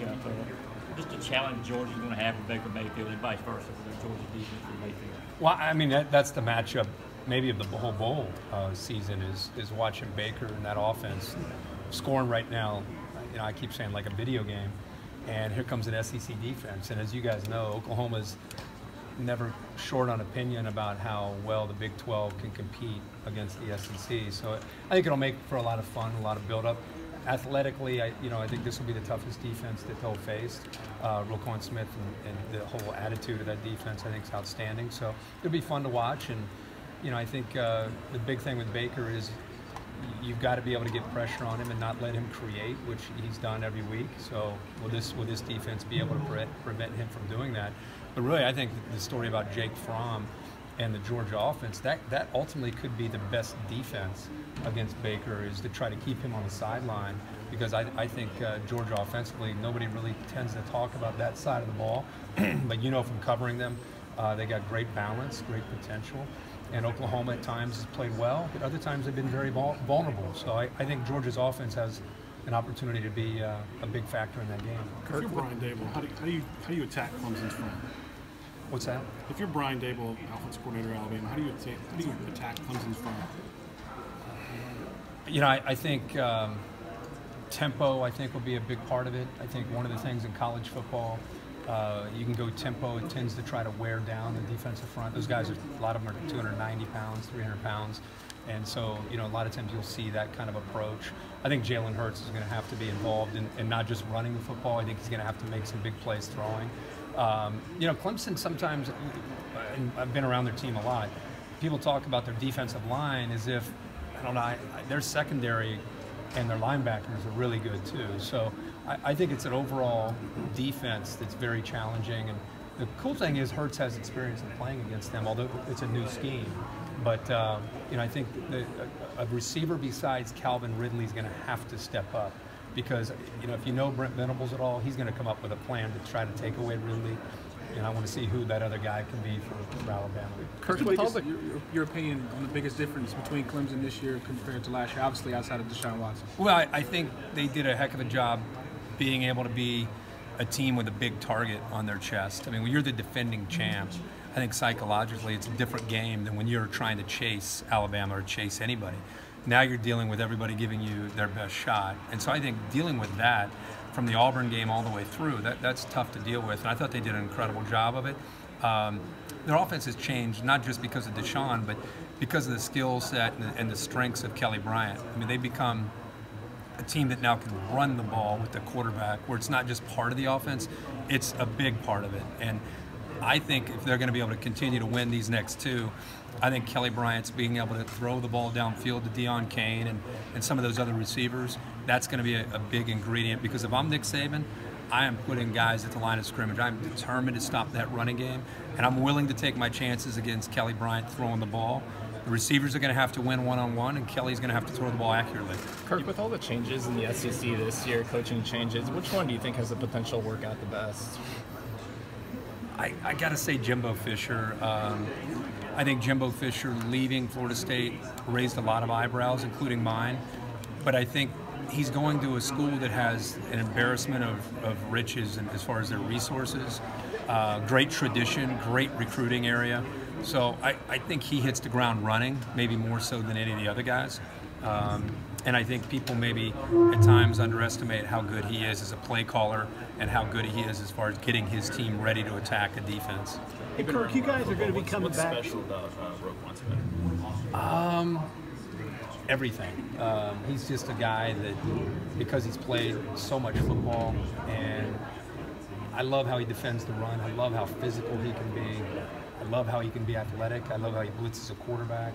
matchup. Just a challenge Georgia's going to have with Baker Mayfield and vice versa for the Georgia defense for Mayfield. Well, I mean, that's the matchup maybe of the whole bowl season is watching Baker and that offense scoring right now. You know, I keep saying like a video game, and here comes an SEC defense. And as you guys know, Oklahoma's never short on opinion about how well the Big 12 can compete against the SEC. So I think it'll make for a lot of fun, a lot of build-up. Athletically, I think this will be the toughest defense that they'll face. Roquan Smith and the whole attitude of that defense, I think, is outstanding. So it'll be fun to watch. And I think the big thing with Baker is you've got to be able to get pressure on him and not let him create, which he's done every week. So will this defense be able to prevent him from doing that? But really, I think the story about Jake Fromm and the Georgia offense, that ultimately could be the best defense against Baker, is to try to keep him on the sideline, because I think Georgia offensively, nobody really tends to talk about that side of the ball. But from covering them, they got great balance, great potential. And Oklahoma at times has played well, but other times they've been very vulnerable. So I think Georgia's offense has an opportunity to be a big factor in that game. If you're Brian Dable, how do you attack Clemson's front? What's that? If you're Brian Dable, offense coordinator at Alabama, how do you attack Clemson's front? I think tempo, will be a big part of it. I think one of the things in college football, you can go tempo. It tends to try to wear down the defensive front. Those guys, a lot of them are 290 pounds, 300 pounds. And so, a lot of times you'll see that kind of approach. I think Jalen Hurts is going to have to be involved in not just running the football. I think he's going to have to make some big plays throwing. Clemson sometimes, and I've been around their team a lot, people talk about their defensive line as if, their secondary and their linebackers are really good too. So I think it's an overall defense that's very challenging. And the cool thing is Hurts has experience in playing against them, although it's a new scheme. But, I think a receiver besides Calvin Ridley is going to have to step up, because, if you know Brent Venables at all, he's going to come up with a plan to try to take away Ridley. And I want to see who that other guy can be for Alabama. Kirk, with all your opinion on the biggest difference between Clemson this year compared to last year, obviously outside of Deshaun Watson? Well, I think they did a heck of a job being able to be a team with a big target on their chest. I mean, when you're the defending champs, I think psychologically it's a different game than when you're trying to chase Alabama or chase anybody. Now you're dealing with everybody giving you their best shot. And so I think dealing with that from the Auburn game all the way through, that's tough to deal with. And I thought they did an incredible job of it. Their offense has changed, not just because of Deshaun, but because of the skill set and the strengths of Kelly Bryant. I mean, they become a team that now can run the ball with the quarterback, where it's not just part of the offense, it's a big part of it. And I think if they're going to be able to continue to win these next two, I think Kelly Bryant's being able to throw the ball downfield to Deion Kane and some of those other receivers, that's going to be a big ingredient, because if I'm Nick Saban, I am putting guys at the line of scrimmage. I'm determined to stop that running game, and I'm willing to take my chances against Kelly Bryant throwing the ball. The receivers are going to have to win one-on-one, and Kelly's going to have to throw the ball accurately. Kirk, with all the changes in the SEC this year, coaching changes, which one do you think has the potential to work out the best? I got to say Jimbo Fisher. I think Jimbo Fisher leaving Florida State raised a lot of eyebrows, including mine. But I think he's going to a school that has an embarrassment of riches and as far as their resources, great tradition, great recruiting area. So I think he hits the ground running, maybe more so than any of the other guys. And I think people maybe at times underestimate how good he is as a play caller and how good he is as far as getting his team ready to attack a defense. Hey, Kirk, you guys are going to be coming back. What's special about Roquan Smith? Everything. He's just a guy that, because he's played so much football, and I love how he defends the run. I love how physical he can be. I love how he can be athletic. I love how he blitzes a quarterback.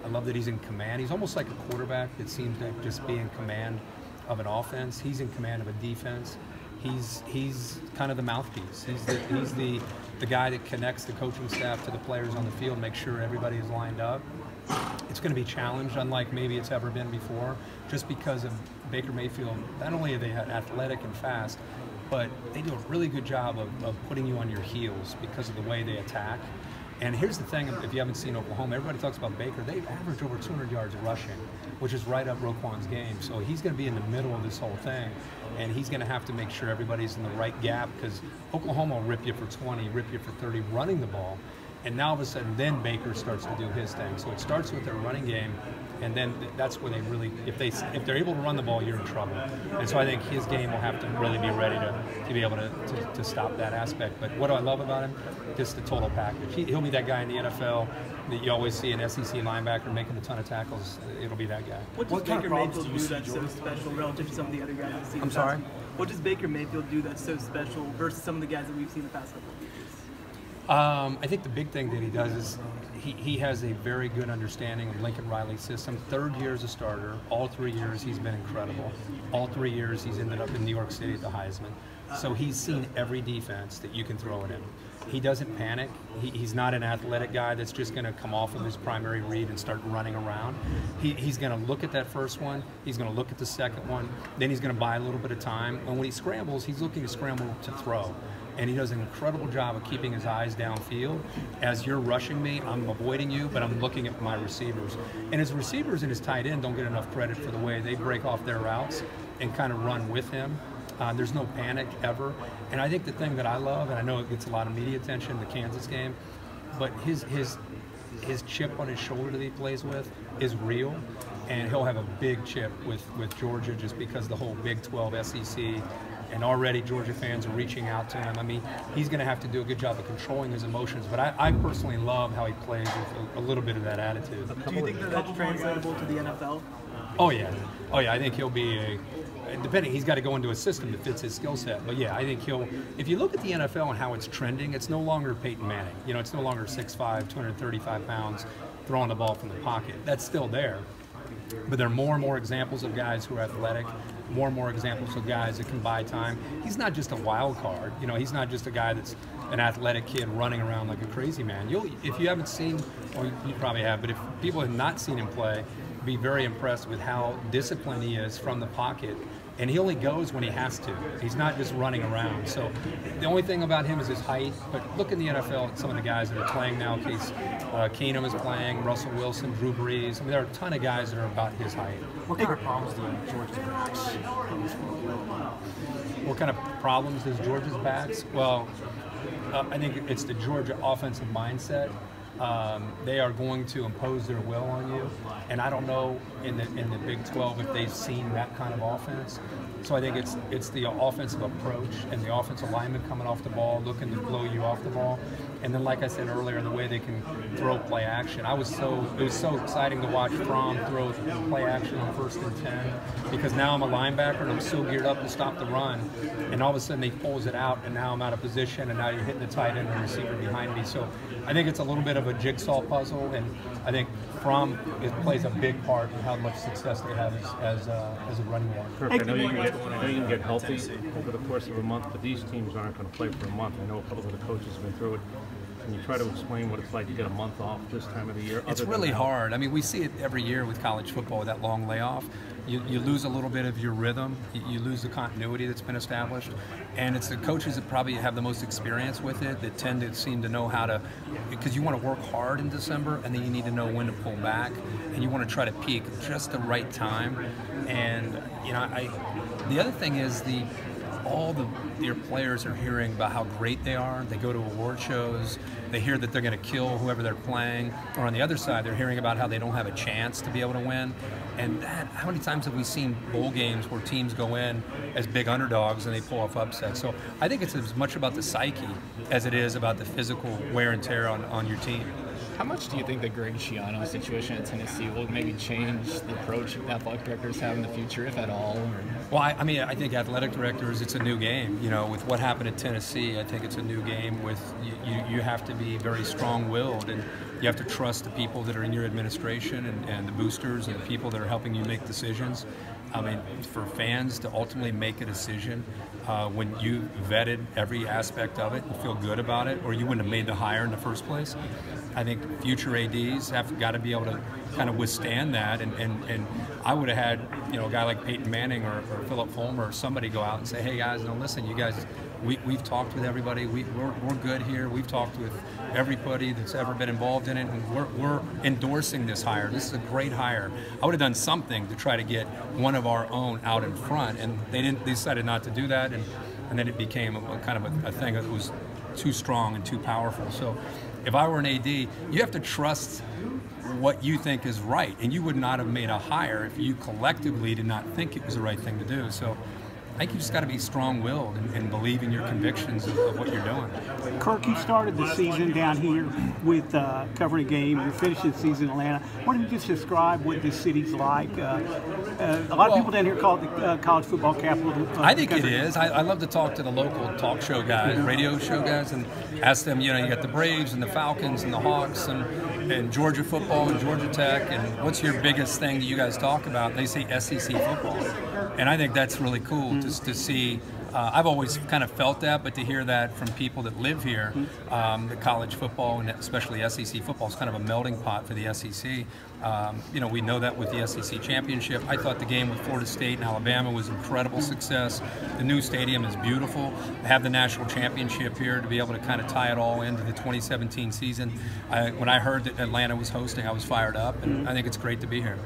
I love that he's in command. He's almost like a quarterback that seems to just be in command of an offense. He's in command of a defense. He's kind of the mouthpiece. He's the guy that connects the coaching staff to the players on the field, make sure everybody is lined up. It's going to be challenged, unlike maybe it's ever been before, just because of Baker Mayfield. Not only are they athletic and fast, but they do a really good job of putting you on your heels because of the way they attack. And here's the thing, if you haven't seen Oklahoma, everybody talks about Baker. They average over 200 yards rushing, which is right up Roquan's game. So he's going to be in the middle of this whole thing, and he's going to have to make sure everybody's in the right gap, because Oklahoma will rip you for 20, rip you for 30 running the ball. And now all of a sudden, then Baker starts to do his thing. So it starts with their running game, and then that's where they really, if they're able to run the ball, you're in trouble. And so I think his game will have to really be ready to be able to stop that aspect. But what do I love about him? Just the total package. He'll be that guy in the NFL that you always see an SEC linebacker making a ton of tackles. It'll be that guy. What does Baker Mayfield do that's so special relative to some of the other guys we've seen? I'm sorry? What does Baker Mayfield do that's so special versus some of the guys that we've seen the past couple of years? I think the big thing that he does is he has a very good understanding of Lincoln Riley's system. 3rd year as a starter. All 3 years he's been incredible. All 3 years he's ended up in New York City at the Heisman. So he's seen every defense that you can throw at him. He doesn't panic. He's not an athletic guy that's just going to come off of his primary read and start running around. He's going to look at that first one. He's going to look at the second one. Then he's going to buy a little bit of time. And when he scrambles, he's looking to scramble to throw. And he does an incredible job of keeping his eyes downfield. As you're rushing me, I'm avoiding you, but I'm looking at my receivers. And his receivers and his tight end don't get enough credit for the way they break off their routes and kind of run with him. There's no panic ever. And I think the thing that I love, and I know it gets a lot of media attention, the Kansas game, but his chip on his shoulder that he plays with is real. And he'll have a big chip with Georgia just because the whole Big 12 SEC, and already Georgia fans are reaching out to him. I mean, he's going to have to do a good job of controlling his emotions, but I personally love how he plays with a little bit of that attitude. Do you think that's translatable to the NFL? Oh yeah, I think he'll be depending, he's got to go into a system that fits his skill set. But yeah, I think if you look at the NFL and how it's trending, it's no longer Peyton Manning. You know, it's no longer 6'5", 235 pounds, throwing the ball from the pocket. That's still there. But there are more and more examples of guys who are athletic, more and more examples of guys that can buy time. He's not just a wild card. You know, he's not just a guy that's an athletic kid running around like a crazy man. If you haven't seen, or you probably have, but if people have not seen him play, be very impressed with how disciplined he is from the pocket. And he only goes when he has to. He's not just running around. So the only thing about him is his height. But look in the NFL at some of the guys that are playing now. Case Keenum is playing, Russell Wilson, Drew Brees. I mean, there are a ton of guys that are about his height. What kind of problems do Georgia's backs? What kind of problems does Georgia's backs? Well, I think it's the Georgia offensive mindset. They are going to impose their will on you, and I don't know in the Big 12 if they've seen that kind of offense. So I think it's the offensive approach and the offensive lineman coming off the ball, looking to blow you off the ball, and then like I said earlier, the way they can throw play action. It was so exciting to watch Fromm throw play action on 1st and 10, because now I'm a linebacker and I'm so geared up to stop the run, and all of a sudden he pulls it out, and now I'm out of position, and now you're hitting the tight end and receiver behind me. So I think it's a little bit of a jigsaw puzzle, and I think Fromm plays a big part in how much success they have as a running back. Kirk, I know you can get healthy over the course of a month, but these teams aren't going to play for a month. I know a couple of the coaches have been through it. Can you try to explain what it's like to get a month off this time of the year? It's really hard. I mean, we see it every year with college football with that long layoff. You lose a little bit of your rhythm. You lose the continuity that's been established. And it's the coaches that probably have the most experience with it that tend to seem to know how to, because you want to work hard in December, and then you need to know when to pull back, and you want to try to peak just the right time. And, you know, the other thing is your players are hearing about how great they are. They go to award shows. They hear that they're going to kill whoever they're playing. Or on the other side, they're hearing about how they don't have a chance to be able to win. And how many times have we seen bowl games where teams go in as big underdogs and they pull off upsets? So I think it's as much about the psyche as it is about the physical wear and tear on your team. How much do you think the Greg Schiano situation at Tennessee will maybe change the approach athletic directors have in the future, if at all? Well, I mean, I think athletic directors, it's a new game. You know, with what happened at Tennessee, I think it's a new game. With you have to be very strong-willed, and you have to trust the people that are in your administration and the boosters and the people that are helping you make decisions. I mean, for fans to ultimately make a decision when you vetted every aspect of it and feel good about it, or you wouldn't have made the hire in the first place. I think future ADs have got to be able to kind of withstand that. And I would have had, you know, a guy like Peyton Manning or Philip Fulmer or somebody go out and say, hey guys, no, listen, you guys, we've talked with everybody. We're good here. We've talked with everybody that's ever been involved in it, and we're endorsing this hire. This is a great hire. I would have done something to try to get one of our own out in front, and they decided not to do that, and then it became a kind of a thing that was too strong and too powerful. So if I were an AD, you have to trust what you think is right, and you would not have made a hire if you collectively did not think it was the right thing to do. So I think you just got to be strong-willed and believe in your convictions of what you're doing. Kirk, you started the season down here with covering a game. You're finishing the season in Atlanta. Why don't you just describe what this city's like? A lot of people down here call it the college football capital. I think it is. I love to talk to the local talk show guys, radio show guys, and ask them, you know, you got the Braves and the Falcons and the Hawks and Georgia football and Georgia Tech, and what's your biggest thing that you guys talk about? They say SEC football. And I think that's really cool just to see. I've always kind of felt that, but to hear that from people that live here, the college football and especially SEC football is kind of a melting pot for the SEC. You know, we know that with the SEC championship. I thought the game with Florida State and Alabama was incredible success. The new stadium is beautiful. To have the national championship here, to be able to kind of tie it all into the 2017 season. When I heard that Atlanta was hosting, I was fired up, and I think it's great to be here.